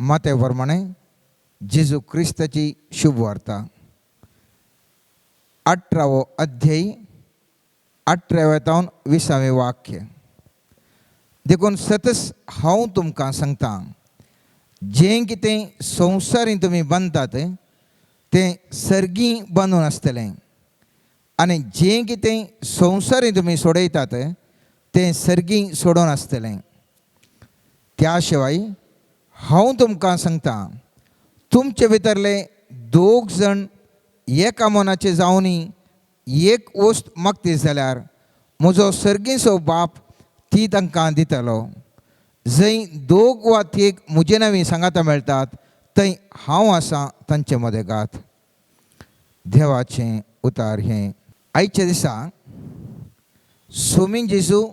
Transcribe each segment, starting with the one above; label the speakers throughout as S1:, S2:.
S1: मातेप्रमाणे जेजू क्रिस्ताची शुभवार्ता 18 अध्याय 18 ते 20 वाक्य. देखून सतत हांव तुमकां सांगता, जें कितें संवसारीं तुमी बांदतात तें सर्गी बांदून आसतलें, आनी जें कितें संवसारीं तुमी सोडयतात तें सर्गी सोडून आसतलें. त्या शिवाय हांव तुमकां सांगता, तुमचे भितरले 2 जण एका मनाचे जावनी एक वस्त मागती जाल्यार म्हजो सर्गीचो बाप ती तांकां दितलो. जंय 2 वा 3 म्हजे नांवी सांगाता मेळटात थंय हांव आसां तांचे मदेगांत. देवाचें उतार हें. आयच्या दिसा स्वामीन जेजू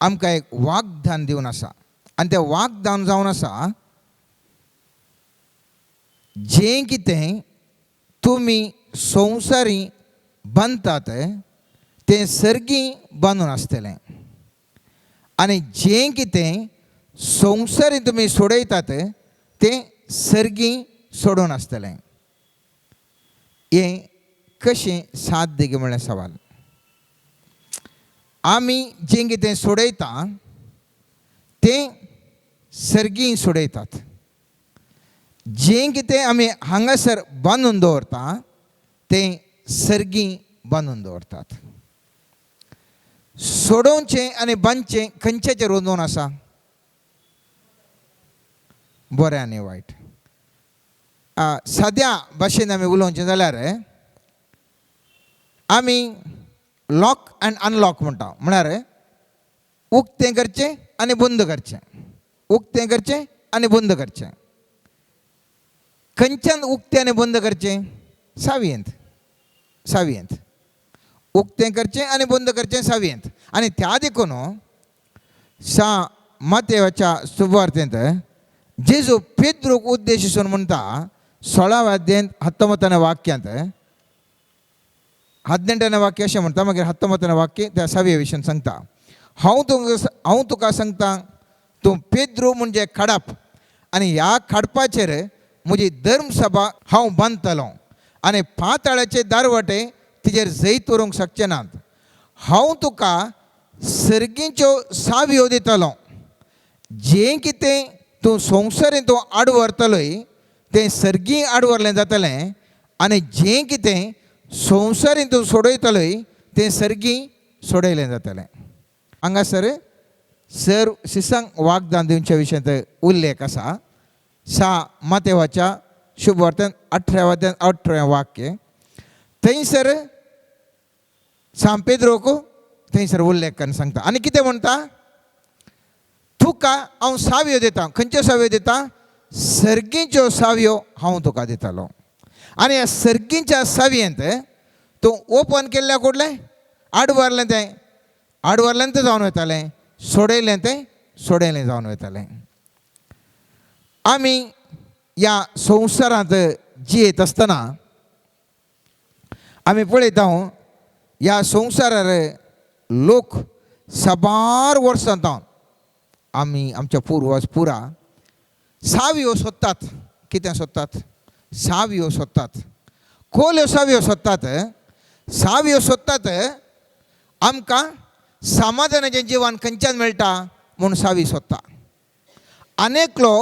S1: आमकां एक वाग्दान दिवन आसा, आनी तें वाग्दान जावन आसा, जें कितें तुमी संवसारीं बांदतात तें सर्गी बांदून आसतलें, आनी जें कितें संवसारीं तुमी सोडयतात तें सर्गी सोडून आसतलें. हें कशें साध्य गे म्हणल्यार सवाल. आमी जें कितें सोडयता तें सर्गी सोडयतात. जें कितें आमी हांगासर बांदून दवरता तें सर्गी बांदून दवरतात. सोडोवचें आनी बांदचें खंयच्याचेर वचून आसा? बरें आनी वायट. साद्या भाशेन आमी उलोवचें जाल्यार आमी लॉक अँड अनलॉक म्हणटा. म्हळ्यार उक्तें करचें आनी बंद करचें, उक्तें करचें आनी बंद करचें. खंयच्यान उक्तें आनी बंद करचें? सावयेंत. उक्तें करचें आनी बंद करचें सावयेंत. आनी त्या देखून मातेवाच्या सुवार्तेंत जेजू पेद्रूक उद्देशिसून म्हणटा 16 अध्यायांत 19 वाक्यांत, 18 वाक्य अशें म्हणटा, मागीर 19 वाक्य त्या सावये विशयी सांगता. हांव तुका सांगता, तूं पेद्रू म्हणजे खडप, आनी ह्या खडपाचेर म्हजी धर्मसभा हांव बांदतलों, आनी पाताळाचे दारवाटे तिजेर जैत व्हरूंक शकचे नात. हांव तुका सर्गीच्यो सावयो दितलों. जें कितें तूं संवसारीं तूं आड व्हरतलोय तें सर्गी आड व्हरलें जातलें, आनी जें कितें संवसारीं तूं सोडयतलोय तें सर्गी सोडयलें जातलें. हांगासर सिसांक वाग्दान दिवचे विशयांत उल्लेख आसा. मातेवाच्या शुभवार्तेंत 18 अध्याय 18 वाक्य. थंयसर पेद्रोक थंयसर उल्लेख करून सांगता. आनी कितें म्हणटा? तुका हांव सावयो दितां. खंयच्यो सावयो दितां? सर्गीच्यो सावयो हांव तुका दितलों. आनी ह्या सर्गीच्या सावयेंत तूं ओपन केल्ल्या कुडलें आड व्हरलें तें आड व्हरलें तें जावन वयतालें, सोडयलें तें सोडयलें जावन वयतालें. आमी ह्या संवसारांत जियेत आसतना आमी पळयता ह्या संवसारार लोक साबार वर्सां जावन आमी आमच्या पुर्वज पुरा सावयो सोदतात. कितें सोदतात? सावयो सोदतात. खोल्यो सावयो सोदतात. सावयो सोदतात आमकां समाधानाचें जिवन खंयच्यान मेळटा म्हूण सावी सोदता. आनेकलो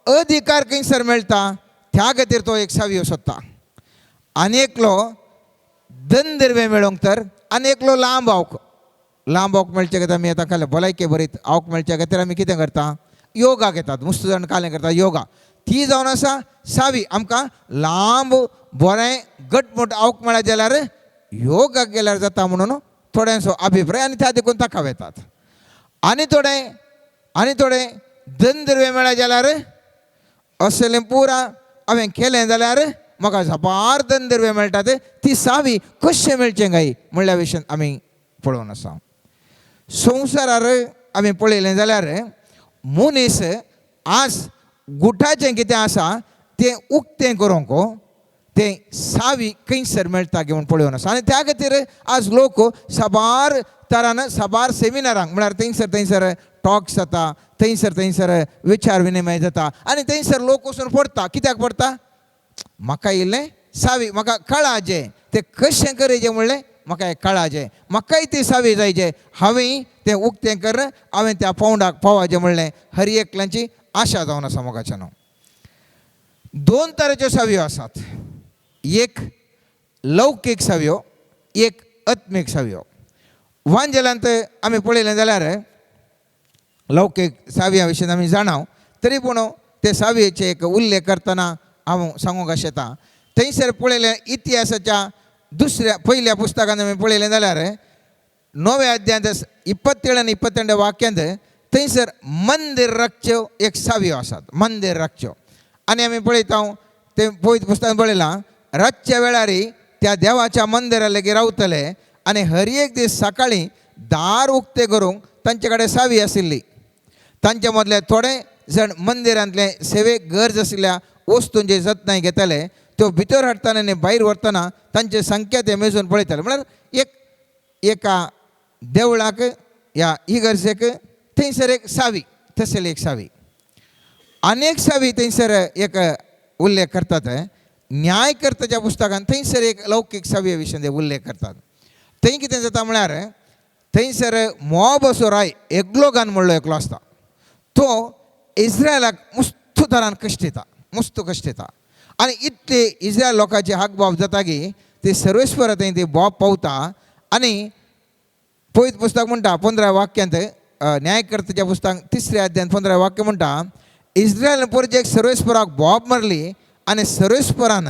S1: अधिकार खंयसर मेळटा त्या खातीर तो एक सावयो सोदता. आनेकलो धनदर्वे मेळोंक तर, आनेकलो लांब आवक मेळचे खातीर आमी आतां खालें भलायके बरीत आवक मेळचे खातीर आमी कितें करता? योगा घेतात. मुस्त जाण कालें करता योगा. ती जावन आसा सावी. आमकां लांब बरें घटमूट आवक मेळत जाल्यार योगा गेल्यार जाता म्हणून थोड्यांचो अभिप्राय, आनी त्या देखून ताका वेतात. आनी थोडे धनदर्वे मेळत जाल्यार असलें पुरा हांवें केलें जाल्यार म्हाका झपार धनदर्वे मेळटात. ती सावी कशें मेळचें काय म्हणल्या विशयान आमी पळोवन आसा. संवसारार आमी पळयलें जाल्यार मनीस आज गुठाचें कितें आसा तें उक्तें करूंक तें सावी खंयसर मेळटा घेवन पळोवन आसा. आनी त्या खातीर आज लोक साबार तरान साबार सेमिनारांक म्हळ्यार थंयसर टॉक्स जाता, थंयसर विचार विनिमय जाता आनी थंयसर लोक वचून पडटा. कित्याक पडटा? म्हाका इल्लें सावी, म्हाका कळाजें तें कशें करेजें म्हणलें म्हाका हें कळाजें, म्हाकाय ती सावी जायजें, हांवें तें उक्तें कर, हांवें त्या पावंडाक पावाजें म्हणलें. हर एकल्याची आशा जावन आसा मोगाच्या न्हू. दोन तरेच्यो सावयो आसात, एक लौकीक सावयो, एक आत्मीक सावयो. वांजेलांत आमी पळयलें जाल्यार लौकीक सावया विशीं आमी जाणाव, तरी पूण ते सावयेचे एक उल्लेख करतना हांव सांगूंक शेता. थंयसर पळयलें इतिहासाच्या पयल्या पुस्तकान आमी पळयलें जाल्यार 9व्या अध्यायांत 27 आनी 28 वाक्यांत थंयसर मंदिर रखच्यो एक सावयो आसात, मंदिर रखच्यो. आनी आमी पळयता ते पयत पुस्तकान पळयलां, रातच्या वेळार त्या देवाच्या मंदिरा लेगीत रावतले आनी हर एक दीस सकाळीं दार उक्तें करूंक तांचे कडेन सावी आशिल्ली. तांचे मदले थोडे जण मंदिरांतले सेवेक गरज आशिल्ल्या वस्तूंची जतनाय घेताले. त्यो भितर हाडटाना आनी भायर व्हरतना तांचे संख्या ते मेजून पळयताले. म्हळ्यार एका देवळाक या इगर्जेक थंयसर एक सावी, तसली एक सावी. अनेक सावी थंयसर एक उल्लेख करतात. न्यायकर्त्याच्या पुस्तकान थंयसर एक लौकीक सावये विशीं ते उल्लेख करतात. थंय कितें जाता म्हळ्यार थंयसर मोआबाचो राय एग्लोगान म्हणलो एकलो आसता. तो इस्रायलाक मस्त तरान कश्ट दिता आनी इतले इस्रायल लोकांचे हाकबाब जाता की ते सर्वेस्वर थंय ते बोब पावता. आनी पयत पुस्तक म्हणटा 15 वाक्यांत, न्यायकर्त्याच्या पुस्तक 3 अध्यायान 15 वाक्य म्हणटा, इस्रायल परजेक सर्वेस्पराक बोब मारली आनी सर्वेस्परान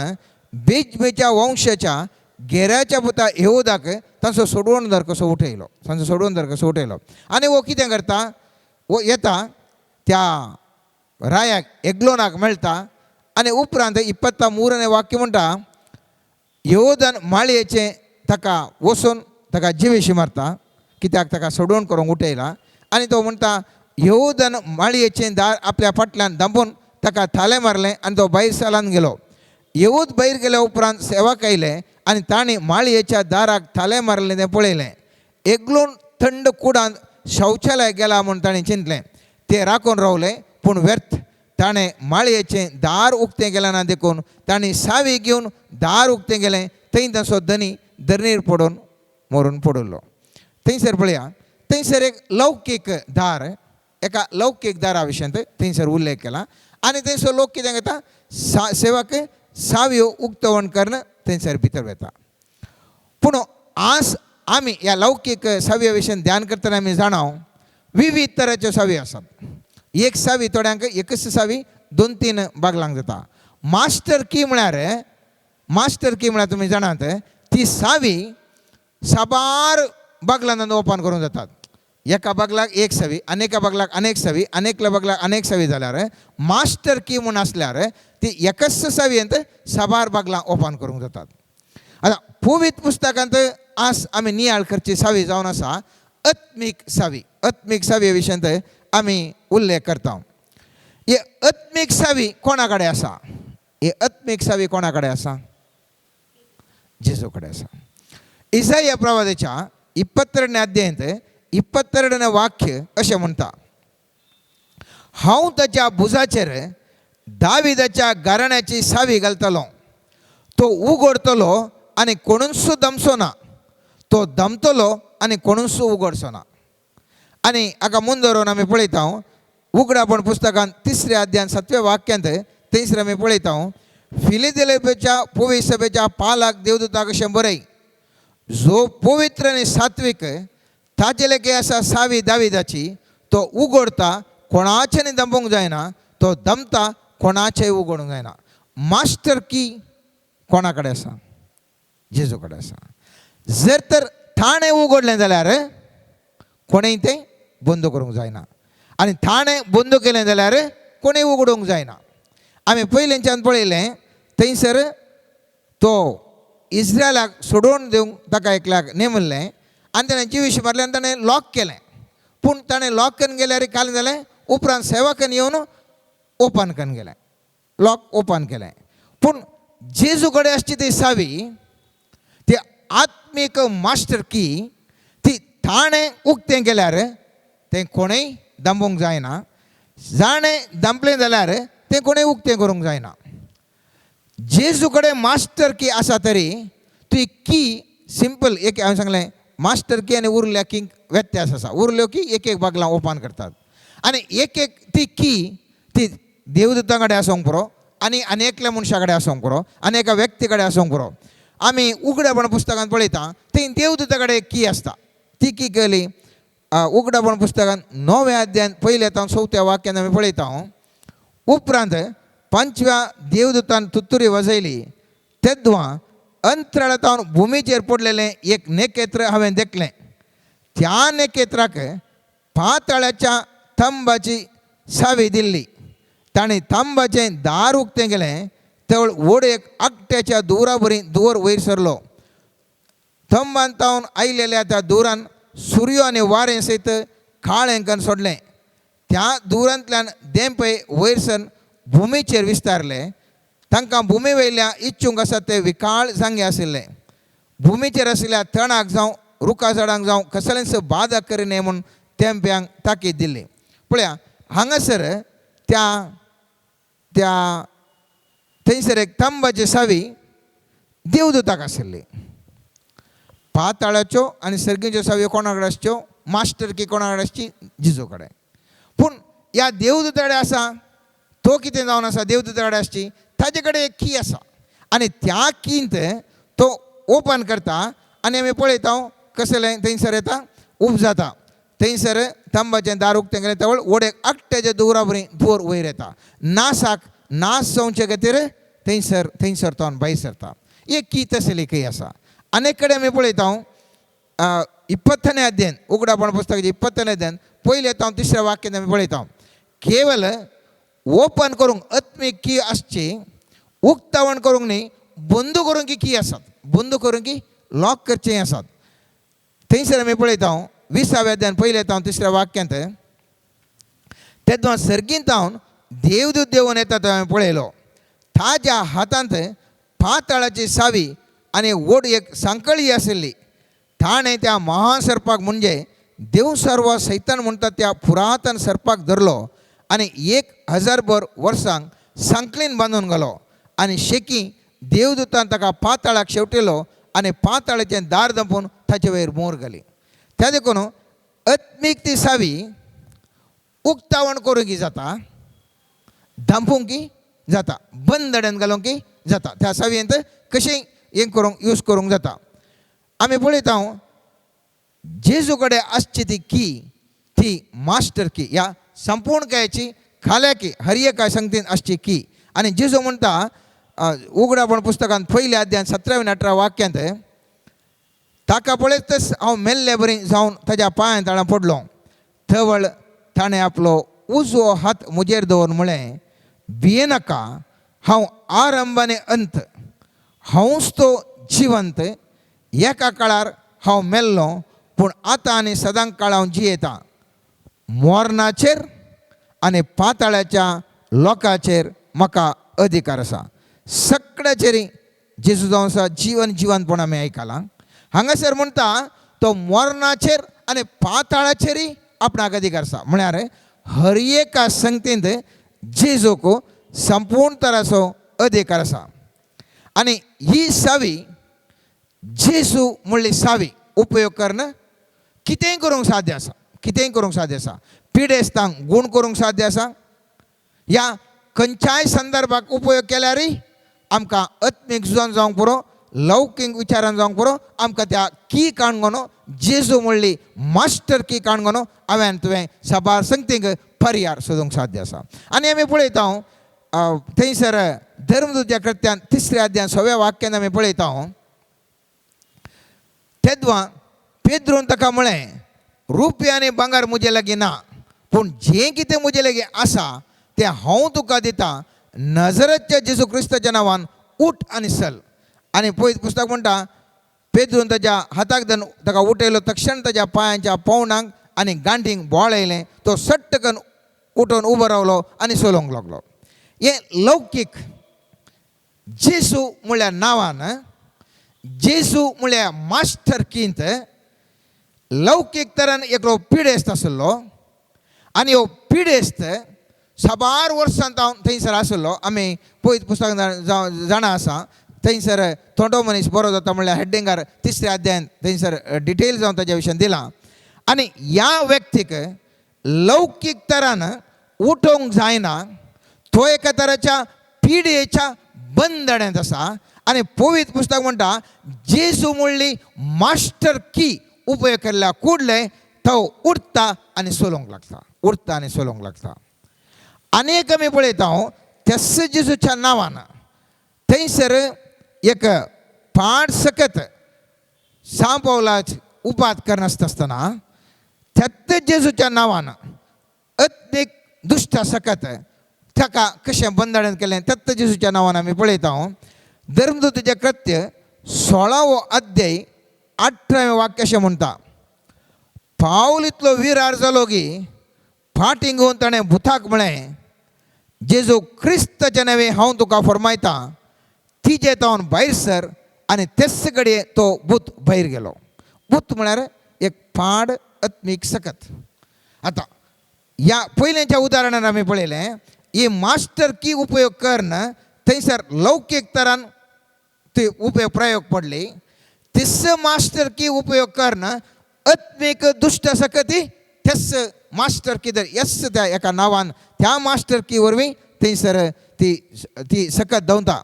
S1: बेजबेच्या वंशाच्या गेऱ्याच्या पुता येहुदाक तांचो सोडवण दर कसो उठयलो. आनी वो कितें करता, वो येता त्या रायाक एग्लोनाक मेळटा आनी उपरांत 23 वाक्य म्हणटा, येहुदान माळयेचें ताका वचून ताका जिवेशी मारता, कित्याक ताका सोडवण करूंक उठयला. आनी तो म्हणटा येहुदान माळयेचें दार आपल्या फाटल्यान धांपून ताका थाले मारलें आनी तो भायर सालान गेलो. येहूद भायर गेल्या उपरांत सेवाक आयले आनी ताणें माळयेच्या दाराक थाले मारलें तें पळयलें. एग्लोन थंड कुडांत शौचालय गेला म्हूण ताणें चिंतलें. ते राखून रावले पूण व्यर्थ. ताणें माळयेचें दार उक्तें केलें ना देखून ताणें सावी घेवन दार उक्तें केलें. थंय ताचो धनी धरणीर पडून मरून पडलो. थंयसर पळया, थंयसर एक लौकीक दार, एका लौकीक दारा विशीं थंयसर उल्लेख केला. आनी थंयसर लोक कितें घेता, सेवाक सावयो उक्तवण करून थंयसर भितर वता. पूण आज आमी ह्या लौकीक सावये विशीं ध्यान करतना आमी जाणाव विविध तरेच्यो सावी आसात. एक सावी थोड्यांक एकच सावी 2-3 बागलांक जाता. मास्टर की म्हळ्यार तुमी जाणात, ती सावी साबार बागलांत ओपन करूंक जातात. एका बागलाक एक सावी, अनेका बागलाक अनेक सावी, अनेकल्या बागलाक अनेक सावी जाल्यार मास्टर की म्हूण आसल्यार ती एकच सावयेंत साबार बागलां ओपन करूंक जातात. आतां पवित्र पुस्तकांत आज आमी नियाळ करची सावी जावन आसा आत्मीक सावी. आत्मीक सावये विशीं आमी उल्लेख करता. ही आत्मीक सावी कोणा कडेन आसा? ही आत्मीक सावी कोणा कडेन आसा? जेजू कडेन आसा. इसाया प्रवादीच्या 22 अध्यायांत 22 वाक्य अशें म्हणटा, हांव ताच्या भुजाचेर दाविदाच्या गाराण्याची सावी घालतलो. तो उगडतलो आनी कोणूच दमचो ना, तो दमतलो आनी कोणूच उगडचो ना. आनी हाका मुंदरून आमी पळयता उगडापण पुस्तकान 3 अध्यायान 7व्या वाक्यांत थंयसर आमी पळयता, फिलाडेल्फियाच्या पवित्र सभेच्या पालाक देवदूताक अशें बरय, जो पवित्र आनी सात्वीक ताचे लेकी आसा सावी दाविदाची, तो उगडता कोणाचें दंबूंक जायना, तो दमता कोणाचेंय उगडूंक जायना. मास्टर की कोणा कडेन आसा? जेजू कडेन आसा. जर तर ताणें उगडलें जाल्यार कोणेंय तें बंद करूंक जायना आनी ताणें बंद केलें जाल्यार कोणेंय उगडूंक जायना. आमी पयलींच्यान पळयलें थंयसर तो इस्रायलाक सोडून दिवंक ताका एकल्याक नेमल्लें आनी ताणें जिवीश मारलें आनी ताणें लॉक केलें. पूण ताणें लॉक करून गेल्यार काल जालें, उपरांत सेवकान येवन ओपन करून गेलें, लॉक ओपन केलें. पूण जेजू कडेन आसची ती सावी, ती आत्मीक मास्टर की, ती ताणें उक्तें केल्यार तें कोणेंय दंबूंक जायना. जाणें दंपलें जाल्यार तें कोणें उक्तें करूंक जायना. जेजू कडेन मास्टर की आसा तरी ती की सिंपल एक हांवें सांगलें मास्टर की आनी उरल्या की व्यत्यास आसा. उरल्यो की एक एक बागलां ओपन करतात आनी एक एक ती की ती देवदूतां कडेन आसूंक पुरो आनी एकल्या मनशा कडेन आसूंक पुरो आनी एका व्यक्ती कडेन आसूंक पुरो. आमी उगडापण पुस्तकांत पळयता थंय देवदूता कडेन की आसता. ती की केली उगडापण पुस्तकांत 9व्या अध्यायान 1 ते 4 वाक्यान आमी पळयता. उपरांत 5व्या देवदूतान तुत्तुरी वाजयली तेद्दां अंतराळांत भुमीचेर पडलेलें एक नखेत्र हांवें देखलें. त्या नखेत्राक पाताळाच्या थंबाची सावी दिल्ली. ताणें थंबाचें दार उक्तें केलें तेवळ वोडयेक आकट्याच्या दुरा बरी दुवर वयर सरलो. थंबांतावन आयिल्ल्या त्या दुरान सूर्य आनी वारें सयत काळेंकन सोडलें. त्या दुरांतल्यान देंपय वयर सन भुमीचेर विस्तारले. तांकां भुमी वयल्या इच्छूंक आसा ते विकाळ जांगे आशिल्ले. भुमीचेर आशिल्ल्या तणाक जावं रुखा झाडांक जावं कसलेंच बाधा करिनाय म्हूण तेंप्यांक ताकीद दिल्ली. पळया हांगासर त्या त्या थंयसर एक थंबाची सावी देवदूताक आशिल्ली. पाताळाच्यो आनी सर्गीच्यो सावयो कोणा कडेन आसच्यो? मास्टर की कोणा कडेन आसची? जेजू कडेन. पूण ह्या देवदूता कडेन आसा तो कितें जावन आसा देवदूता कडेन आसची ताजे कडेन एक की आसा आनी त्या कींत तो ओपन करता आनी आमी पळयता कसलें थंयसर येता उब जाता. थंयसर थंबाचें दार उक्तें केलें तेवळ वोडयेक आकट्याच्या दुरा बरी दुवर वयर येता. नासाक नास जावचे खातीर थंयसर तो भायर सरता. एक की तसली खंय आसा. अनेक कडेन आमी पळयता 20 अध्यायान उगडापण पुस्तकाचें 20 अध्यायान 1 ते 3 वाक्यान आमी पळयता केवल ओपन करूंक आत्मीक की आसची उक्तावण करूंक न्ही बंद करूंक की आसात. बंद करूंक की लॉक करचें आसात. थंयसर आमी पळयता 20व्या अध्यायान 1 ते 3 वाक्यांत तेद्दां सर्गींतावन देवदूत देंवून येता तो हांवें पळयलो. ताच्या हातांत पाताळाची सावी आनी व्हड एक सांकळी आशिल्ली. ताणें त्या महासर्पाक म्हणजे देव सर्व सैतान म्हणटा त्या पुरातन सर्पाक धरलो आनी 1000 वर्सांक सांकळीन बांदून घालो आनी शेकी देवदूतान ताका पाताळाक शेवटिलो आनी पाताळाचें दार दंपून ताचे वयर मोर घाली. त्या देखून आत्मीक ती सावी उक्तावण करूंक जाता धांपूंक जाता बंदड्यान घालूंक जाता. त्या सावयेंत कशेंय हें करूंक यूज करूंक जाता. आमी पळयता जेजू कडेन आसची ती की ती मास्टर की ह्या संपूर्ण कायाची खाल्या की हर एका संगतीन आसची की. आनी जेजू म्हणटा उगडापण पुस्तकांत 1 अध्यायान 17 आनी 18 वाक्यांत ताका पळयतच हांव मेल्ले बरी जावन ताच्या पांयां तळां पडलो. थवळ ताणें आपलो उजवो हात म्हजेर दवरून म्हळें भियेनाका हांव आरंभ आनी अंत हांवूच तो जिवंत. एका काळार हांव मेल्लो पूण आतां आनी सदांच काळ हांव जियेता. मोरणाचेर आनी पाताळाच्या लोकांचेर म्हाका अधिकार आसा. सगळ्याचेर जेजू जावन आसा जिवंतपण आमी आयकलां. हांगासर म्हणटा तो मोरणाचेर आनी पाताळाचेरय आपणाक अधिकार आसा. म्हळ्यार हर एका संगतींत जेजूक संपूर्ण तराचो अधिकार आसा. आनी ही सावी जेजू म्हणली सावी उपयोग करून कितेंय करूंक साध्य आसा. कितेंय करूंक साध्य आसा. पिडेस्तांक गूण करूंक साध्य आसा. ह्या खंयच्याय संदर्भाक उपयोग केल्यारय आमकां आत्मीक झुजान जावंक पुरो लौकीक विचारान जावंक पुरो आमकां त्या की काणगोनो जेजू म्हणली मास्टर की काणगोनो हांवें तुवें सबार संगतीक पर्याय सोदूंक साध्य आसा. आनी आमी पळयता थंयसर धर्मदूतच्या कृत्यान 3 अध्यायान 6व्या वाक्यान आमी पळयता तेद्दां पेद्रून ताका म्हळें रुपया आनी भांगर म्हजे लागीं ना पूण जें कितें म्हजे लागीं आसा तें हांव तुका दिता. नजरेच्या जेजू क्रिस्ताच्या नांवान उठ आनी चल. आनी पळय पुस्तक म्हणटा पेद्रून ताच्या हाताक धरून ताका उठयलो तक्षण ताच्या पांयाच्या पावणांक आनी गांठींक बोवाळ येयलें. तो सट्ट करून उठून उबो रावलो आनी चलोवंक लागलो. हें लौकीक जेजू म्हळ्यार नांवान जेजू म्हळ्यार मास्टर कींत लौकीक तरान एकलो पिडेस्त आसलो आनी ह्यो पिडेस्त साबार वर्सांत हांव थंयसर आसलो. आमी पळयत पुस्तक जाणा आसा थंयसर थोडो मनीस बरो जाता म्हणल्यार हेडिंगार 3ऱ्या अध्यायान थंयसर डिटेल जावन ताच्या विशयान दिलां. आनी ह्या व्यक्तीक लौकीक तरान उठोवंक जायना. तो एका तराच्या पिडेच्या बंदड्यांत आसा. आनी पवित्र पुस्तक म्हणटा जेजू म्हणली मास्टर की उपयोग केल्ल्या कुडले तो उठता आनी सोलोंक लागता. उठता आनी सोलोंक लागता. अनेक आमी पळयता त्याच जेजूच्या नांवान थंयसर एक पाड सकत सांव पावलाच उपात करनासतना त्याच जेजूच्या नांवान अनेक दुश्ट सकत ताका कशें बंदड्यान केलें त्याच जेजूच्या नांवान आमी पळयता. धर्मदूताचें कृत्य 16वो अध्याय 18वें वाक्य अशें म्हणटा. पावल इतलो विरार जालो की फाटीं घेवन ताणें भुताक म्हळें जेजू क्रिस्ताचे नवे हांव तुका फरमायता तिजे तावन भायर सर. आनी तेच घडये तो भूत भायर गेलो. भूत म्हळ्यार एक पाड आत्मीक सकत. आतां ह्या पयलींच्या उदाहरणान आमी पळयलें ही मास्टर की उपयोग करन थंयसर लौकीक तरान ते उपयोग प्रयोग पडले. तिस मास्टर की उपयोग करन आत्मीक दुश्ट सकती तेच मास्टर की यस त्या एका नांवान त्या मास्टर की वरवीं थंयसर ती सकत धांवता.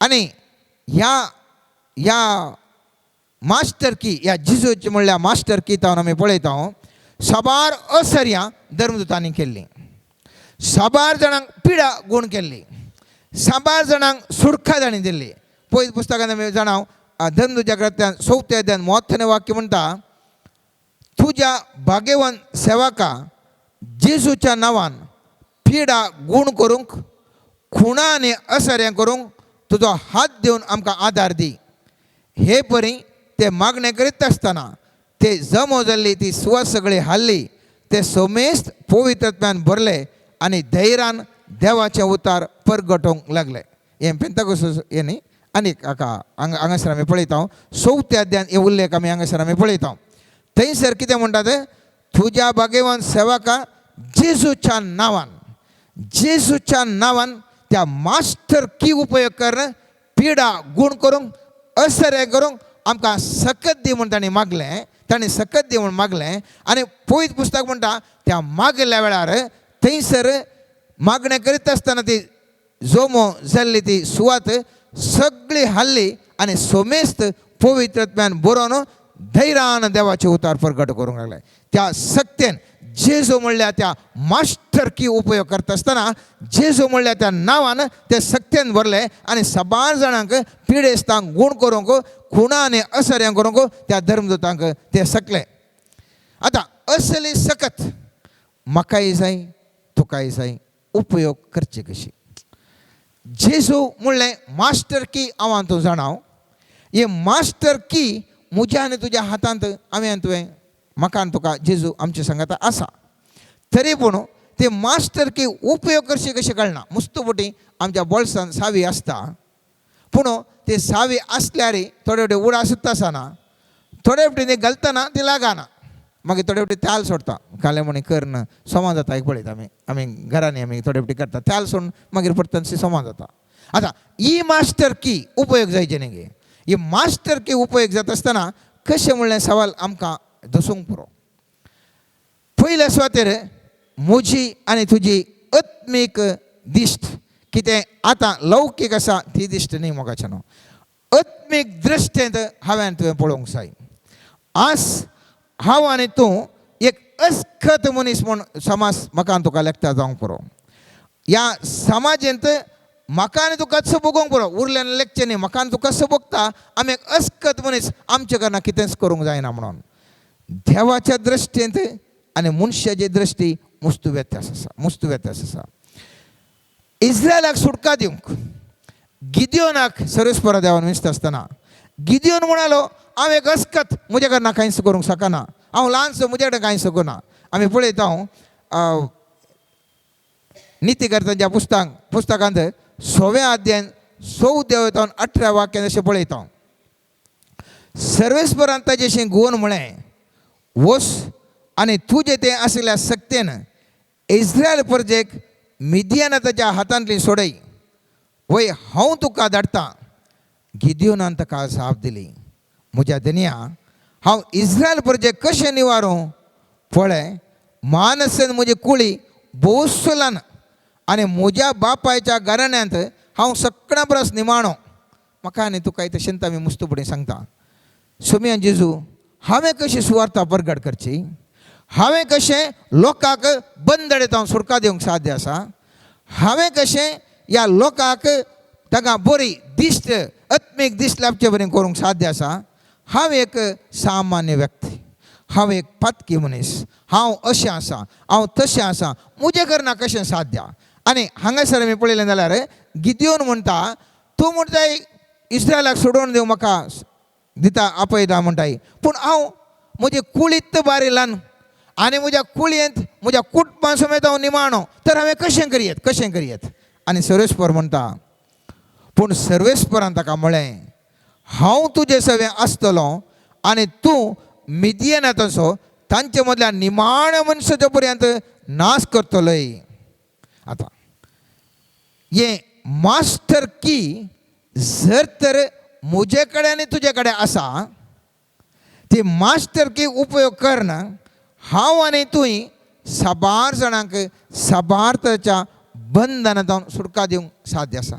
S1: आनी ह्या मास्टर की ह्या जिजूची म्हणल्यार मास्टर की तावन आमी पळयता साबार असर्यां धर्मदुतांनी केल्लीं. साबार जाणांक पिडा गूण केल्ली. साबार जाणांक सुडका जाणी दिल्ली. पयलीं पुस्तकान आमी जाणां धर्मदूताच्या कृत्यान 4थ्या अध्यायान 32वें वाक्य म्हणटा तुज्या भाग्यवान सेवका जेजूच्या नांवान पिडा गूण करूंक खुणा आनी असर्यां करूंक तुजो हात दिवन आमकां आदार दी. हे परी ते मागणें करीत आसतना ते जमो जाल्ली ती सुवात सगळी हाल्ली. ते सोमेस्त पवित्रत्वान भरले आनी धैर्यान देवाचें उतार परगटोवंक लागले. हें पेंतकोस्त हें न्ही. आनीक हांगासर आमी पळयता 4थ्या अध्यायान हे उल्लेख आमी हांगासर आमी पळयता. थंयसर कितें म्हणटात तुज्या भाग्यवान सेवका जेजूच्या नांवान त्या मास्टर की उपयोग कर पिडा गूण करूंक असर्य करूंक आमकां सकत दी म्हूण ताणें मागलें. ताणें सकत दी म्हूण मागलें. आनी पवित्र पुस्तक म्हणटा त्या मागल्या वेळार थंयसर मागणें करीत आसतना ती जोमो जाल्ली ती सुवात सगळी हाल्ली आनी सोमेस्त पवित्रत्वान बरोवन धैर्यान देवाचे उतार प्रगट करूंक लागले. त्या सक्तेन जेजू म्हणल्यार त्या मास्टर की उपयोग करता आसतना जेजू म्हणल्यार त्या नांवान ते सक्तेन भरले आनी साबार जाणांक पिडेस्तांक गूण करूंक खुणा आनी असर्यां करूंक त्या धर्मदूतांक ते सकले. आतां असली सकत म्हाकाय जाय तुकाय जाय उपयोग करचे कशी. जेजू म्हणलें मास्टर की हांव तूं जाणाव. हे मास्टर की म्हज्या आनी तुज्या हातांत हांवें आनी तुवें म्हाका आनी तुका जेजू आमच्या संगात आसा. तरी पूण ते मास्टर की उपयोग करचे कशें कळना. मुस्तुबटी आमच्या बोल्सान सावी आसता पूण ते सावी आसल्यार थोडे फावटी उडा सुद्दां आसना. थोडे फावटी ती घालतना ती लागना. मागीर थोडे फावटी त्याल सोडता. काले म्हणी करन सोमा जाता एक पळयता आमी घरांनी आमी थोडे फावटी करता. त्याल सोडून मागीर परतनशी सोमा जाता. आतां ही मास्टर की उपयोग जायचे न्ही गे. ही मास्टर की उपयोग जाता आसतना कशें म्हणलें सवाल आमकां दसूंक पुरो. पयल्या सुवातेर म्हजी आनी तुजी आत्मीक दिश्ट कितें आतां लौकीक आसा ती दिश्ट न्ही मोगाचें न्हू. आत्मीक दृश्टेंत हांवें तुवें पळोवंक जाय. आज हांव आनी तूं एक अस्खत मनीस म्हूण समाज म्हाका आनी तुका लेखता जावंक पुरो. ह्या समाजेंत म्हाका आनी तुका कशें बगोवंक पुरो. उरल्यान लेखचें न्ही. म्हाका आनी तुका कशें बगता आमी एक अस्खत मनीस आमचे कारणां कितेंच करूंक जायना म्हणून. देवाच्या दृश्टेंत आनी मनशाची दृश्टी मस्त व्यत्यास आसा. इस्रायलाक सुटका दिवंक गिदियोनाक सर्वेस्परा देवान विंचता आसतना गिदियोन म्हणालो हांव एक अस्खत म्हज्या कारणां कांयच करूंक शकना. हांव ल्हानसो म्हजे कडेन कांय सकना. आमी पळयता नितीकर्त्यांच्या पुस्तकांत 6व्या अध्यायान 14 ते 18 वाक्यान अशें पळयता. सर्वेस्परान ताजेशी गुवन म्हळें वस आनी तुजें तें आसल्या सक्तेन इस्रायल परजेक मिदियानाताच्या हातांतली सोडय वय हांव तुका धाडटां गिदियोनान ताका जाप दिली, म्हज्या धन्या हांव इस्रायल परजेक कशें निवारूं? पळय, मानसेन म्हजी कुळी बोसलान आनी म्हज्या बापायच्या घराण्यांत हांव सगळ्यां परस निमाणो. म्हाका आनी तुका इथं शिंता मी मुस्तुपडी सांगता, सोम्या जेजू हांवें कशी सुवार्ता प्रगट करची? हांवें कशें लोकांक बंदडेतां सुटका दिवंक साध्य आसा? हांवें कशें ह्या लोकांक ताका बरी दिश्ट आत्मीक दिश्ट लाभचे बरें करूंक साध्य आसा? हांव एक सामान्य व्यक्ती, हांव एक पातकी मनीस, हांव अशें आसा, हांव तशें आसा, म्हजे करना कशें साध्य? आनी हांगासर आमी पळयलें जाल्यार गिदियोन म्हणटा, तूं म्हणटाय इस्रायलाक सोडून दिवं म्हाका दिता आपयता म्हणटाय, पूण हांव म्हजे कुळींत बारिलान आनी म्हज्या कुळयेंत म्हज्या कुटुंबा समेत हांव निमाणो, तर हांवें कशें करियेत? आनी सर्वेस्पर म्हणटा, पूण सर्वेस्परान ताका म्हळें, हांव तुजे सवें आसतलो आनी तूं मिदियानाताचो तांचे मदल्या निमाण मनशाच्या पर्यंत नाश करतलोय. आतां हे मास्टर की जर तर म्हजे कडेन आनी तुजे कडेन आसा, ती मास्टर की उपयोग करना, हांव आनी तुय साबार जाणांक साबार तरेच्या बंधनांतल्यान सुटका दिवंक साध्य आसा.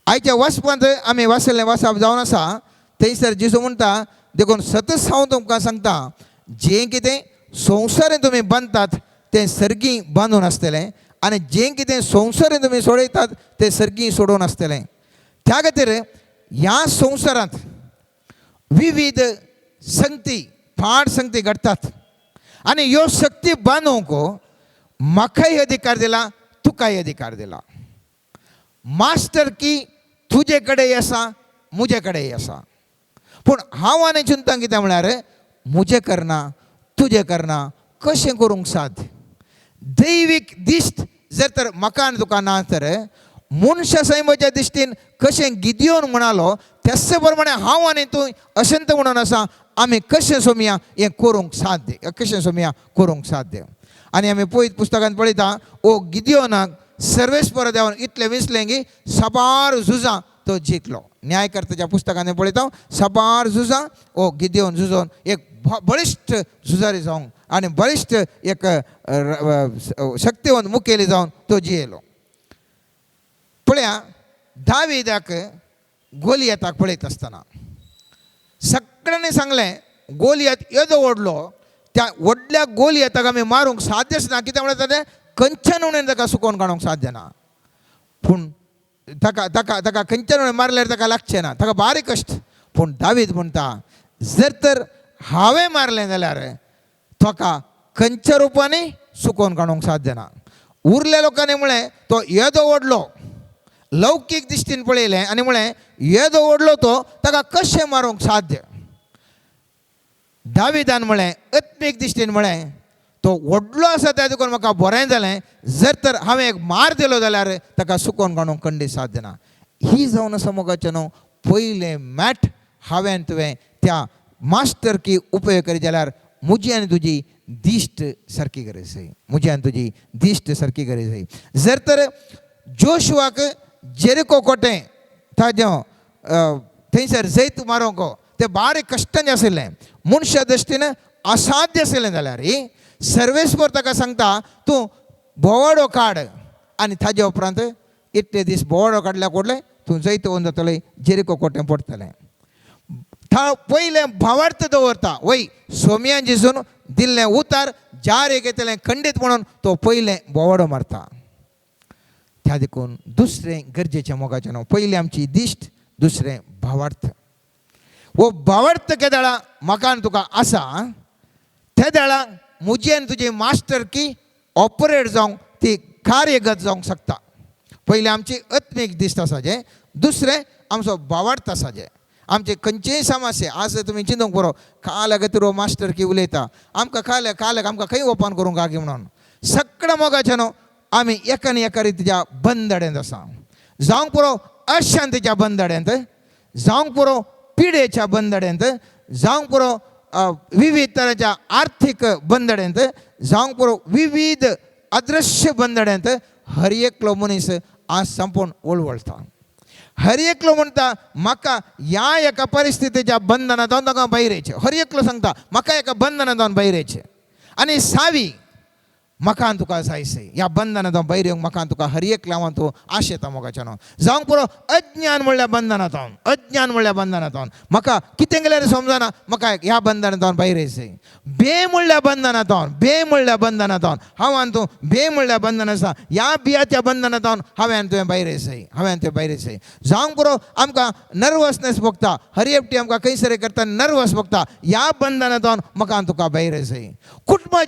S1: आयच्या वचपांत आमी वाचप जावन आसा, थंयसर जेजू म्हणटा, देखून सतत हांव तुमकां सांगता, जें कितें संवसारीन तुमी बांदतात तें सर्गी बांदून आसतलें, आनी जें कितें संवसारीन तुमी सोडयतात तें सर्गी सोडून आसतलें. त्या खातीर ह्या संवसारांत विविध संगती फाट संगती घडटात, आनी ह्यो शक्ती बांदूंक म्हाकाय अधिकार दिला, तुकाय अधिकार दिला. मास्टर की तुजे कडेन आसा, म्हजे कडेन आसा, पूण हांव आनी चिंता कितें म्हळ्यार म्हजें करना, तुजें करना कशें करूंक साध्य? दैवीक दिश्ट जर तर म्हाका आनी तुका ना, तर मनशा सैमाच्या दिश्टीन कशें गिदियोन म्हणालो त्याच प्रमाणे हांव आनी तूं अशेंत म्हणून आसा, आमी कशें सोमया हें करूंक साध्य, कशें सोमया करूंक साध्य. आनी आमी पळयत पुस्तकांत पळयता, ओ गिदियोनाक सर्वेस्पर देवान इतलें विसलें की साबार झुजां तो जिखलो. न्यायकर्त्याच्या पुस्तकांत पळयता, साबार झुजां ओ गिदियोन झुजोन एक बळिश्ट झुजारी जावंक आनी बळिश्ट एक शक्तिवंत मुखेली जावन तो जियेलो. पळया, दाविदाक गोलियाताक पळयत आसतना सगळ्यांनी सांगलें, गोलियात येदो ओडलो, त्या व्हडल्या गोलियाताक आमी मारूंक साध्यच ना, कित्याक म्हळ्यार तें खंयच्यान उणें ताका सुकोवन काडूंक साध्य ना. पूण ताका ताका ताका खंयच्यान उणें मारल्यार ताका लागचें ना, ताका बारीक कश्ट. पूण दावीद म्हणटा, जर तर हांवें मारलें जाल्यार ताका खंयच्या रुपांनी सुकोवन काडूंक साध्य ना. उरल्या लोकांनी म्हळें तो येदो ओडलो, लौकीक दिश्टीन पळयलें आनी म्हळें येदो ओडलो तो, ताका कशें मारूंक साध्य? दाविदान म्हळें आत्मीक दिश्टीन म्हळें, तो व्हडलो आसा त्या देखून म्हाका बरें जालें, जर तर हांवें एक मार दिलो जाल्यार ताका सुकोवन काडूंक खंडीत साध्य ना. ही जावन आसा मोगाचें न्हू, पयलें मॅट हांवें तुवें त्या मास्टर की उपयोग करी जाल्यार म्हजी आनी तुजी दिश्ट सारकी गरज जाय, म्हजी आनी तुजी दिश्ट सारकी गरज जाय. जर तर जोशुआक जेरिको कोटें ताजें थंयसर जैत मारूंक तें बारीक कश्टाचें आशिल्लें, मनशा दृश्टीन असाध्य आशिल्लें जाल्यार सर्वेस्पर ताका सांगता, तूं बोवाडो काड, आनी ताजे उपरांत इतले दीस बोवाडो काडल्या कोडलें तूं जैत वोन जातलें, जेरिको कोटें पडटलें. पयलें भावार्थ दवरता, वय सोमयान जिजून दिल्लें उतार जार एक येतलें खंडीत म्हणून तो पयलें बोवाडो मारता. त्या देखून दुसरें गरजेचें मोगाचें न्हू, पयलीं आमची दिश्ट, दुसरें भावार्थ. वो भावार्थ केदाळा म्हाका आनी तुका आसा, त्या देळाक म्हजी आनी तुजी मास्टर की ऑपरेट जावंक, ती कार्यगत जावंक शकता. पयलीं आमची आत्मीक दिश्ट आसा जें, दुसरें आमचो भावार्थ आसा जें. आमचे खंयचेय समस्या आज तुमी चिंतूंक पुरो, काल अगतीरो मास्टर की उलयता, आमकां काल्याक आमकां खंय ओपन करूंक आगी म्हणून. सगळें मोगाचें न्हू, आमी एका न्ही एका रितीच्या बंदड्यांत आसा. जावंक पुरो अशांतीच्या बंदड्यांत, जावंक पुरो पिडेच्या बंदड्यांत, जावंक पुरो विविध तरेच्या आर्थीक बंदड्यांत, जावंक पुरो विविध अदृश्य बंधड्यांत हर एकलो मनीस आज संपूर्ण ओळवळता. हर एकलो म्हणटा म्हाका ह्या एका परिस्थितीच्या बंधनांतून ताका भायर येचें. हर एकलो सांगता म्हाका एका बंधनांतून भायर येचें. आनी सावी म्हाका तुका जायसै ह्या बंधनांतून भायर येवंक म्हाका तुका हर एक लावन तूं आशेता मोगाच्या न्हू. जावंक पुरो अज्ञान म्हणल्या बंधनांतून, अज्ञान म्हणल्या बंधनांतून म्हाका कितें केल्यार समजना म्हाका ह्या बंधनांतून भायर येयसै. बे म्हणल्या बंधनांतून, बे म्हणल्या बंधनांतून हांव तूं बे म्हणल्या बंधन आसा ह्या बियाच्या बंधनांतून हांवें तुवें भायर येयसै, हांवें तुवें भायर येयसै. जावंक पुरो आमकां नर्वसनेस भोगता, हर एकटी आमकां खंयसर करता नर्वस भोगता, ह्या बंधनांतून म्हाका तुका भायर येयसै. कुटुंबा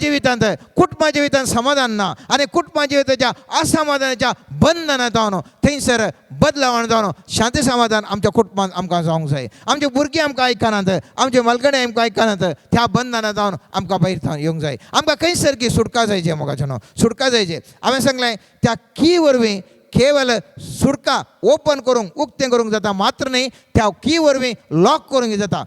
S1: जिवितांत समाधान ना आनी कुटुंबा जिविताच्या असमाधानाच्या बंधनांतून थंयसर बदलावण जावन शांती समाधान आमच्या कुटुंबांत आमकां जावंक जाय. आमचे भुरगीं आमकां आयकनात, आमचे मलगडे आमकां आयकनात, त्या बंधनांतून आमकां भायर येवंक जाय. आमकां खंयसर की सुटका जायचे मोगाचें न्हू, सुटका जायचे. हांवें सांगलें त्या की वरवीं केवल सुटका ओपन करूंक उक्तें करूंक जाता मात्र न्ही, त्या की वरवीं लॉक करूंक जाता.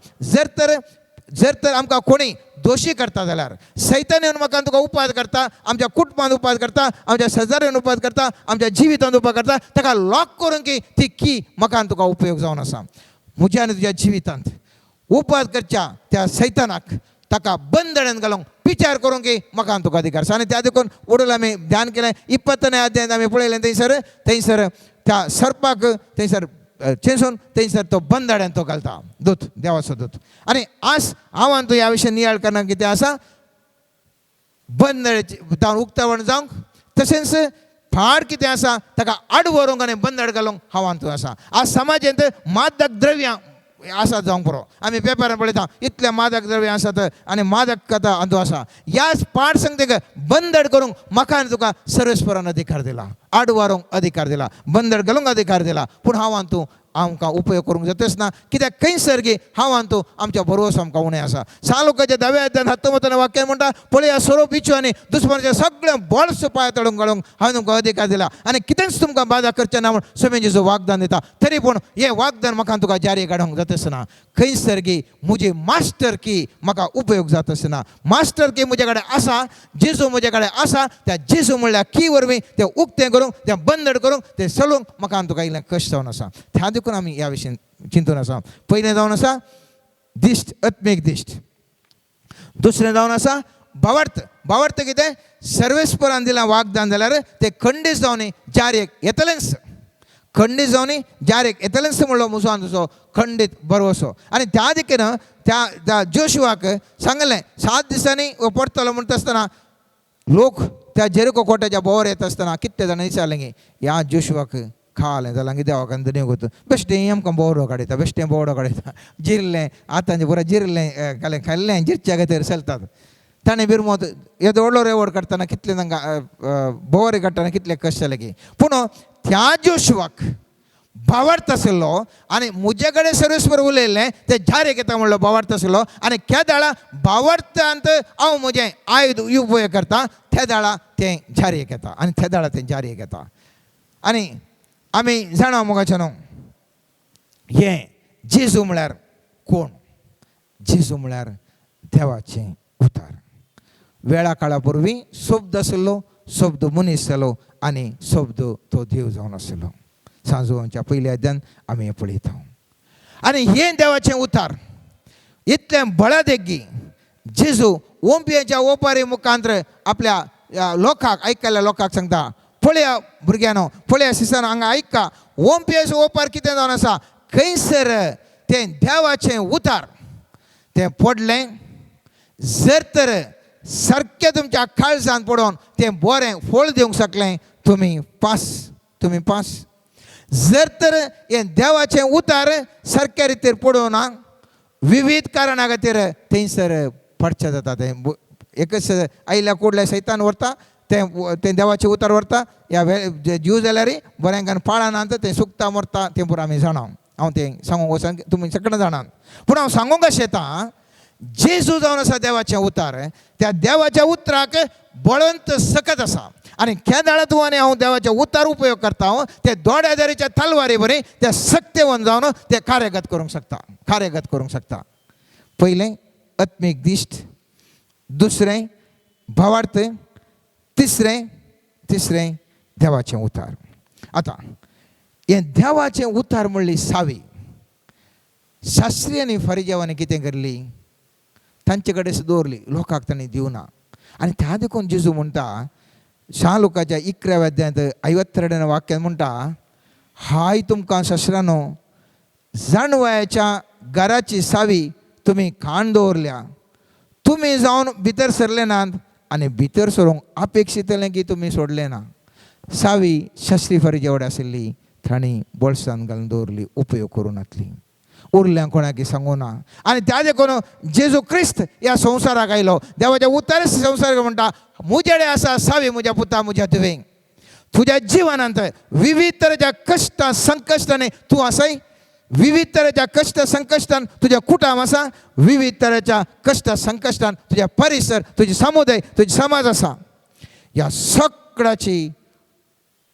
S1: जर तर आमकां कोणी दोशी करता जाल्यार सैतान येवन म्हाका तुका उपास करता, आमच्या कुटुंबांत उपास करता, आमच्या शेजाऱ्यान उपास करता, आमच्या जिवितांत उपास करता, ताका लॉक करून की ती की म्हाका तुका उपयोग जावन आसा. म्हज्या आनी तुज्या जिवितांत उपास करच्या त्या सैतानाक ताका बंदड्यान घालूंक विचार करूंक की म्हाका तुका अधिकार आसा. आनी त्या देखून उडोवन आमी ध्यान केलें 20 अध्यायांत आमी पळयलें. थंयसर त्या सर्पाक थंयसर चेंसून थंयसर तो बंदड्यान तो घालता, दूत, देवाचो दूत. आनी आज हांव तूं ह्या विशयान नियाळ करना कितें आसा, बंदड उक्तावण जावंक तशेंच फाड कितें आसा ताका आड व्हरूंक आनी बंदड घालूंक हांव तूं आसा. आज समाजांत मादक द्रव्यां आसा जावंक पुरो. आमी पेपरान पळयता इतले मादक द्रव्य आसात आनी मादक कथा अंतू आसा. ह्याच पाड संगतेक बंदड करूंक म्हाका आनी तुका सर्वेस्परान अधिकार दिला, आड व्हरूंक अधिकार दिला, बंदड घालूंक अधिकार दिला. पूण हांव तूं आमकां उपयोग करूंक जाताच ना, कित्याक खंयसर गी हांव तूं आमच्या भरवंसो आमकां उणें आसा. लोकांच्या 10व्या अध्यायान 19 वाक्यान म्हणटा पळया सोरोप इच्छु आनी दुस्मनाचे सगळे बॉल्स पांय तळूंक घालूंक हांवें तुमकां अधिकार दिला आनी कितेंच तुमकां बाधा करचें ना म्हूण सुमेजेचो वाग्दान दिता. तरी पूण हें वाग्दान म्हाका तुका जारी काडूंक जाताच ना. खंयसर गी म्हजी मास्टर की म्हाका उपयोग जाताच ना. मास्टर की म्हजे कडेन आसा, जेजू म्हजे कडेन आसा. त्या जेजू म्हणल्यार की वरवीं तें उक्तें करूंक, तें बंदड करूंक, तें चलोवंक म्हाका तुका इल्लें कश्ट जावन आसा. त्या देखून आमी ह्या विशयान चिंतून आसा. पयलें जावन आसा दिश्ट, आत्मीक दिश्ट. दुसरें जावन आसा भावार्थ. भावार्थ कितें, सर्वेस्परान दिलां वाग्दान जाल्यार तें खंडीत जावन जारेक येतलेंच. खंडीत जावन जारेक येतलेंच म्हणलो म्हजो आनी तुजो खंडीत भरवंसो. आनी त्या देखीन त्या जोशुवाक सांगलें 7 दिसांनी परतलो म्हणटा आसतना लोक त्या जेरिको कोट्याच्या बोवार येता आसतना कितले जाणां विचारलें की ह्या जोशुवाक खालें जाल्यार देवाक धन्य गोत बेश्टें आमकां बोवडो काडयता, बेश्टें बोवडो काडयता. जिरलें आतांचें पुरो जिरलें कालें खाल्लें जिरच्या खातीर चलतात. ताणें बिरमोत येदो व्हडलो रेवड काडटना कितले तांकां बोवारी काडटना कितले कश्ट जाले की. पूण त्या जोशुवाक भावार्थ आशिल्लो आनी म्हजे कडेन सर्वेस्पर उलयल्लें तें जारेक येता म्हणलो भावार्थ आशिल्लो. आनी त्या दाळा भावार्थांत हांव म्हजें आयुध उपयोग करता, त्या दाळा तें जारेक येता आनी त्या दाळा तें जारेक येता. आनी आमी जाणा मोगाचें न्हू, हें जेजू म्हळ्यार कोण? जेजू म्हळ्यार देवाचें उतार. वेळा काळा परवीं शब्द आशिल्लो, शब्द मनीस जालो आनी शब्द तो देव जावन आशिल्लो. सांजोवांच्या पयल्या अध्यायान आमी हें पळयता. आनी हें देवाचें उतार इतलें बळादेगी जेजू ओंपयेच्या ओपारी मुखांतर आपल्या लोकांक आयकल्ल्या लोकांक सांगता, पळया भुरग्यानो, पळया सिसानो हांगा आयका, ओंपयेचो ओपार कितें जावन आसा. खंयसर तें देवाचें उतार तें पडलें. जर तर सारकें तुमच्या काळजांत पडोवन तें बरें फळ दिवंक शकलें तुमी पास. जर तर हें देवाचें उतार सारक्या रितीर पडूं ना, विविध कारणां खातीर थंयसर पडचें जाता. तें एकच आयल्या कुडल्या सैतान व्हरता, तें देवाचें उतार व्हरता. ह्या जीव जाल्यार बऱ्यांकान पाळनात, तें सुकता मरता, तें पुरो आमी जाणा. हांव तें सांगूंक वचोन तुमी सगळें जाणात. पूण हांव सांगूंक अशें येता, जेजू जावन आसा देवाचें उतार, त्या देवाच्या उतराक बळवंत सकत आसा. आनी त्या दाळा तूं आनी हांव देवाचे उतार उपयोग करता, ते दोड्यादारीच्या तलवारी बरें ते सक्तेवन जावन ते कार्यगत करूंक शकता. पयलें आत्मीक दिश्ट, दुसरें भावार्थ, तिसरें तिसरें देवाचें उतार. आतां हें देवाचें उतार म्हणली सावी. शास्त्री आनी फरिजेवांनी कितें करली, तांचे कडेन दवरली, लोकांक तांणी दिवना. आनी त्या देखून जेजू म्हणटा शां लुकाच्या 11व्या अध्यायांत 52 वाक्यांत म्हणटा, हाय तुमकां शस्त्रांनो, जाणवयाच्या घराची सावी तुमी खाण दवरल्या. तुमी जावन भितर सरले नात आनी भितर सरूंक अपेक्षितलें की तुमी सोडलें ना. सावी शास्त्री फरिजेवडे आशिल्ली, तांणी बोळसान घालून दवरली, उपयोग करूं नातली, उरल्यांक कोणाकी सांगूं ना. आनी त्या देखून जेजू क्रिस्त ह्या संवसाराक आयलो. देवाच्या उतार संवसाराक म्हणटा, मुजेडे आसा सावी म्हज्या पुता म्हज्या धुवेक. तुज्या जिवनांत विविध तरेच्या कश्टां संकश्टांनी तूं आसाय. विविध तरेच्या कश्ट संकश्टान तुज्या कुटुंब आसा. विविध तरेच्या कश्ट संकश्टान तुज्या परिसर, तुजी समुदाय, तुजी समाज आसा. ह्या सगळ्याची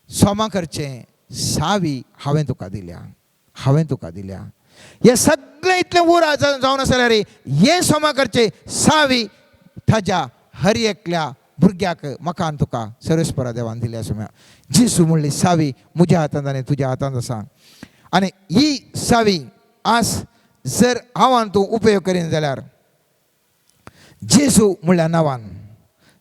S1: सोमा करचें सावी हांवें तुका दिल्या, हांवें तुका दिल्या. हे सगळें इतलें उर जावन आसा रे, हें सोमा करचें सावी ताज्या हर एकल्या भुरग्याक म्हाका आनी तुका सर्वेस्परा देवान दिल्या. अशें म्हळ्यार जेजू म्हणली सावी म्हज्या हातांत आनी तुज्या हातांत आसा. आनी ही सावी आज जर हांव तूं उपयोग करीन जाल्यार जेजू म्हणल्या नांवान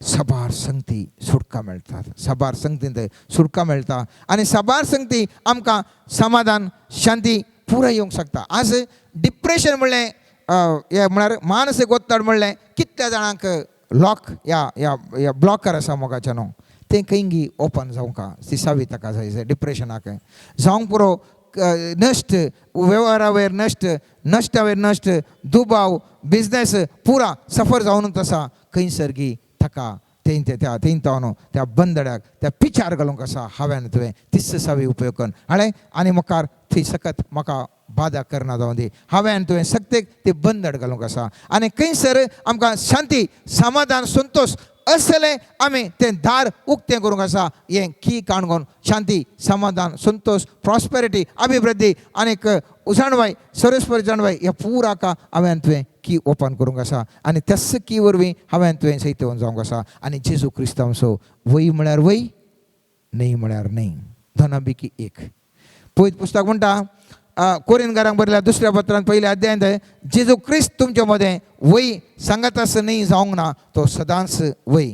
S1: सबार संगती सुटका मेळटात. सबार संगतींत सुटका मेळटा आनी सबार संगती आमकां समाधान शांती पुराय येवंक शकता. आज डिप्रेशन म्हणलें, हें म्हळ्यार मानसीक ओत्ताड म्हणलें कितल्या जाणांक लॉक ह्या ब्लॉकर आसा मोगाच्या न्हू, तें खंयी ओपन जावंका. ती सावी ताका जाय डिप्रेशनाक जावंक पुरो नश्ट, वेव्हारावेर नश्ट, नश्टावेर नश्ट, दुबाव, बिझनेस पुरा सफर जावनूच आसा. खंयसर ताका तें तावन त्या बंदड्याक त्या पिचार घालूंक आसा. हांवें तुवें तिस्स सावी उपयोग करून हाडे आनी मुखार थंय सकत म्हाका बाधा करना जावं दी. हांवें तुवें सक्तेक ती बंदड घालूंक आसा. आनी खंयसर आमकां शांती, समाधान, संतोश असलें आमी तें दार उक्तें करूंक आसा. हें की काणकोण शांती, समाधान, संतोष, प्रॉस्पेरिटी, अभिवृद्धी आनीक जाणवाय, सर्वेस्पर जाणवाय ह्या पुराका हांवें तुवें की ओपन करूंक आसा. आनी त्याच की वरवीं हांवें तुवें सैतवन जावंक आसा. आनी जेजू क्रिस्तांवचो वय म्हळ्यार वय, न्हय म्हळ्यार न्हय, दोनांपैकी एक. पळयत पुस्तक म्हणटा कोरिंथकारांक बरयल्या 2ऱ्या पत्रांत 1ल्या अध्यायांत, जेजू क्रिस्त तुमचे मदें वय सांगातास न्हय जावंक ना, तो सदांच वय.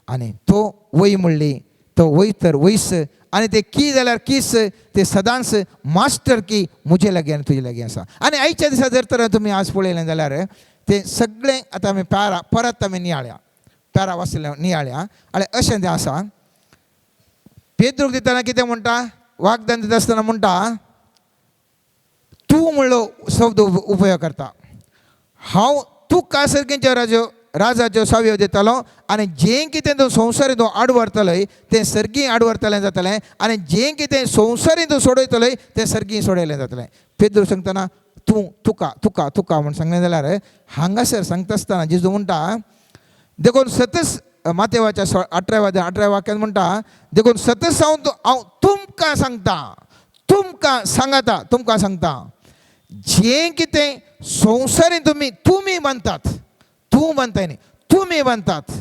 S1: आनी तो वय म्हणली तो वय तर वयस, आनी ते की जाल्यार कीस, ते सदांच मास्टर की म्हजे लागीं आनी तुजे लागीं आसा. आनी आयच्या दिसा जर तर तुमी आज पळयलें जाल्यार तें सगळें आतां आमी परत आमी नियाळ्या पॅरा वाचलें नियाळ्या. आनी अशें तें आसा. पेद्रूक दितना कितें म्हणटा, वागदान दिता आसतना म्हणटा, तूं म्हणलो शब्द उपयोग करता. हांव तुका सर्गींच्या राजाच्यो सावयो दितलो आनी जें कितें तूं संवसारी तूं आडवरतलय तें सर्गी आडवरतलें जातलें, आनी जें कितें संवसारी तूं सोडयतलय तें सर्गी सोडयलें जातलें. पेद्रू सांगतना तूं तुका तुका तुका म्हण सांगलें जाल्यार हांगासर सांगता आसतना जेजू म्हणटा, देखून सतत मातेवाच्या 18व्या वाक्यांत म्हणटा, देखून सतत हांव तुमकां सांगता, तुमकां सांगता, तुमकां सांगता, जें कितें संवसारी तुमी बांदतात, तूं बांदताय न्ही, तुमी बांदतात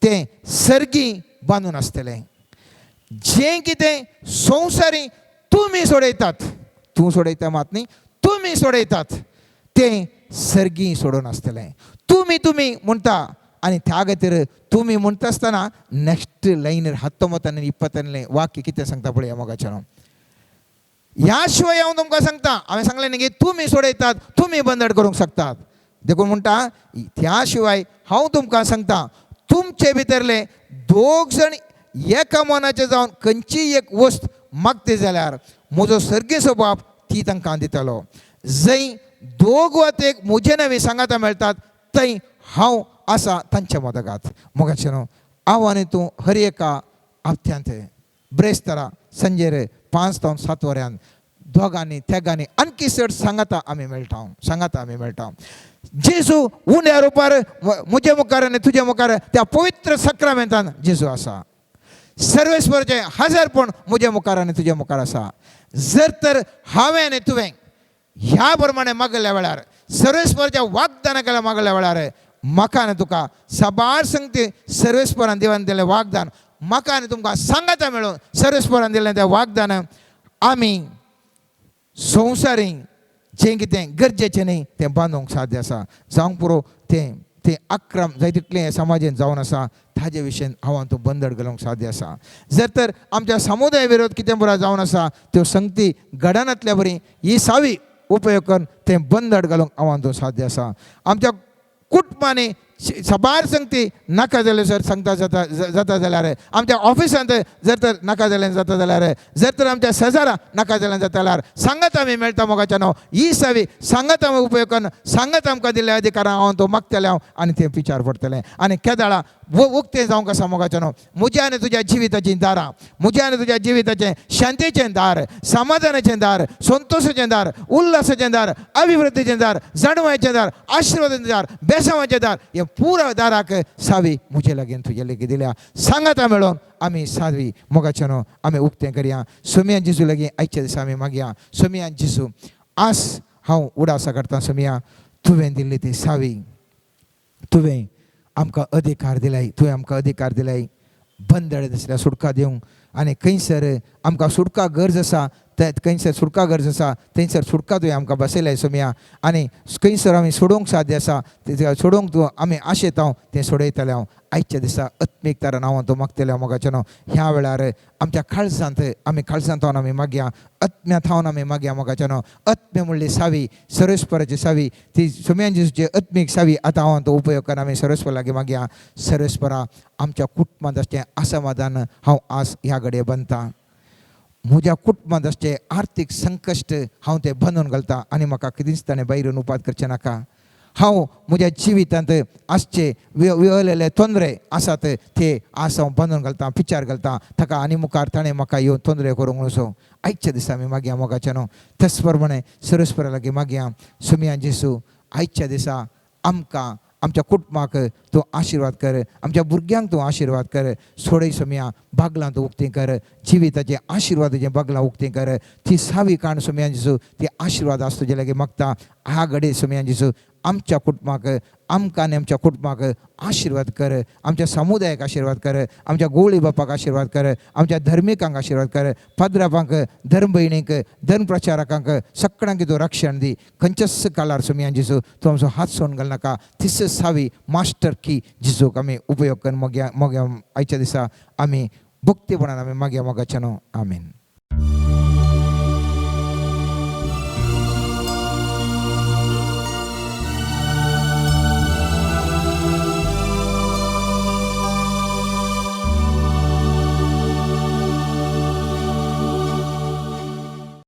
S1: तें सर्गी बांदून आसतलें. जें कितें संवसारी तुमी सोडयतात, तूं सोडयता मात न्ही, तुमी सोडयतात तें सर्गी सोडून आसतलें. तुमी म्हणटा आनी त्या खातीर तुमी म्हणटा आसतना नेक्स्ट लायनीर 19 आनी 20 वाक्य कितें सांगता पळया मोगाच्या. ह्या शिवाय हांव तुमकां सांगता, हांवें सांगलें न्ही की तुमी सोडयतात, तुमी बंदड करूंक शकतात. देखून म्हणटा त्या शिवाय हांव तुमकां सांगता, तुमचे भितरले 2 जण एका मनाचे जावन खंयचीय एक वस्त मागते जाल्यार म्हजो सर्गेचो बाप ती तांकां दितलो. जंय 2 वा 1 म्हजे नवे सांगाता मेळटात थंय हांव आसा तांच्या मदगांत. मोगाचे न्हू, हांव आनी तूं हर एका हप्त्यांत ब्रेस्तारा संजेर 5 ते 7 वऱ्यान दोगांनी तेगांनी आणखी चड सांगाता आमी मेळटा. जेजू उण्या रुपार म्हजे मुखार आनी तुजे मुखार त्या पवित्र सक्रामेंतान जेजू आसा. सर्वेस्परचे हजारपण म्हजे मुखार आनी तुजे मुखार आसा. जर तर हांवें आनी तुवें ह्या प्रमाणे मागल्या वेळार, सर्वेस्परच्या वागदाना मागल्या वेळार म्हाका आनी तुका सबार संगती सर्वेस्परान देवान दिलें वागदान म्हाका आनी तुमकां सांगाता मेळून सर्वेस्परान दिल्लें तें वागदान आमी संवसारीक जें कितें गरजेचें न्ही तें बांदूंक साध्य आसा. जावंक पुरो तें तें अक्रम जाय तितलें समाजान जावन आसा ताजे विशयी हांव तूं बंदड घालूंक साध्य आसा. जर तर आमच्या समुदाया विरोध कितें पुरो जावन आसा त्यो संगती घडनातल्या बरी ही सावी उपयोग करून तें बंदड घालूंक हांव तूं साध्य आसा. आमच्या कुटुंबांनी सबार संगती नाका जाल्यार जर सांगता जाता जाल्यार आमच्या ऑफिसांत जर तर नाका जाल्यार जाता जाल्यार जर तर आमच्या शेजारा नाका जाल्यार जाता जाल्यार सांगत आमी मेळटा मोगाच्यान ही सावी सांगत आमी उपयोग करून सांगत आमकां दिल्ल्या अधिकारां हांव तो मागतलें हांव आनी तें विचार पडटलें आनी केदाळा उक्तें जावंक आसा मोगाच्यान म्हज्या आनी तुज्या जिविताचीं दारां म्हज्या आनी तुज्या जिविताचें शांतीचें दार समाधानाचें दार संतोशाचें दार उल्हासाचें दार अभिवृद्धीचें दार जाणवायेचें दार आशिर्वादाचें दार बेसांवाचें दार हे पुरा दाराक सावी म्हजे लागीं तुजे लेगीत दिल्या. सांगाता मेळोन आमी सावी मोगाच्यान आमी उक्तें करया. सोमियान जेजू लागीं आयच्या दिसा आमी मागया. सोमियान जेजू आस हांव उडासा काडटा. सोमिया तुवें दिल्ली ती सावी तुवें आमकां अधिकार दिलाय. तुवें आमकां अधिकार दिलाय बंदड दिसल्या सुटका दिवंक आनी खंयसर आमकां सुटका गरज आसा खंयसर सुटका गरज आसा थंयसर सुटका तुवें आमकां बसयलाय सोमिया आनी खंयसर आमी सोडूंक साध्य आसा तें सोडूंक तूं आमी आशेता तें सोडयतलें हांव आयच्या दिसा आत्मीक तरान हांव तूं मागतलें मोगाच्यान ह्या वेळार आमच्या काळजांत आमी काळजांत हांवन आमी मागया आत्म्यांत हांवन आमी मागया मोगाच्यान आत्म्य म्हणली सावी सर्वेस्पराची सावी ती सोमियान जेजूची आत्मीक सावी आतां हांव तो उपयोग करून आमी सर्वेस्परा लागीं मागया. सर्वेस्परा आमच्या कुटुंबांत आसचें असमाधान हांव आज ह्या घडये बांदतां. म्हज्या कुटुंबांत आसचें आर्थीक संकश्ट हांव तें बांदून घालतां आनी म्हाका कितेंच ताणें भायरून उपात करचें नाका. हांव म्हज्या जिवितांत आसचे विहलेले तोंदरे आसात ते आस हांव बांदून घालतां पिचार घालतां ताका आनी मुखार ताणें म्हाका येवन तोंदरे करूंक नसो. आयच्या दिसा आमी मागया मोगाच्यान तेच प्रमाणे सर्वेस्परा लागीं मागया. सोमिया जेजू आयच्या दिसा आमकां आमच्या कुटुंबाक तूं आशिर्वाद कर आमच्या भुरग्यांक तूं आशिर्वाद कर. सोडय सोमिया बागलां तूं उक्तीं कर जिविताचें आशिर्वादाचें बागलां उक्तीं कर. ती सावी काण सोमिया जेजू ती आशिर्वाद आसा तुजे लागीं मागता. ह्या घडये सोमिया जेजू आमच्या कुटुंबाक आमकां आनी आमच्या कुटुंबाक आशिर्वाद कर. आमच्या समुदायाक आशिर्वाद कर. आमच्या गोवळी बापाक आशिर्वाद कर. आमच्या धर्मिकांक आशिर्वाद कर. पाद्रापांक धर्म भयणीक धर्म प्रचारकांक सगळ्यांक तूं रक्षण दी. खंयच्याच काळार सोमिया जेजू तूं आमचो हात सोडून घाल नाका. तीच सावी मास्टर की जेजूक आमी उपयोग करून मोग्या आयच्या दिसा आमी भक्तीपणान आमी मागया मोगाच्यान आमीन.